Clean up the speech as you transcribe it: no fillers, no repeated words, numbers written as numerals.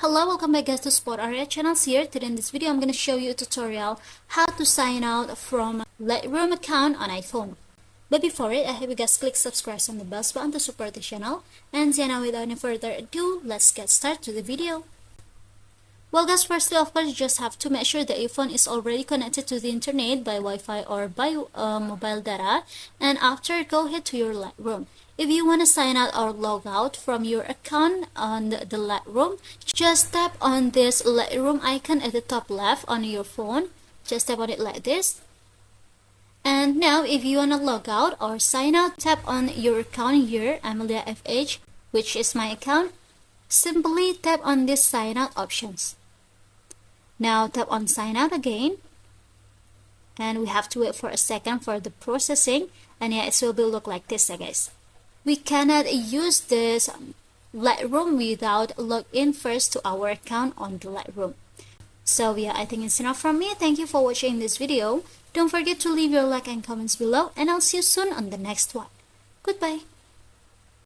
Hello, welcome back guys to Sport Area Channels here. Today in this video I'm going to show you a tutorial how to sign out from Lightroom account on iPhone. But before it, I hope you guys click subscribe on the bell button to support the channel. And now without any further ado, let's get started to the video. Well guys, firstly of course you just have to make sure that your phone is already connected to the internet by Wi-Fi or by mobile data. And after, go ahead to your Lightroom. If you want to sign out or log out from your account on the Lightroom, just tap on this Lightroom icon at the top left on your phone. Just tap on it like this. And now if you want to log out or sign out, tap on your account here, Amelia FH, which is my account. Simply tap on this sign out options. Now tap on sign out again. And we have to wait for a second for the processing. And yeah, it will look like this, guys. We cannot use this Lightroom without login first to our account on the Lightroom. So yeah, I think it's enough from me. Thank you for watching this video. Don't forget to leave your like and comments below, and I'll see you soon on the next one. Goodbye.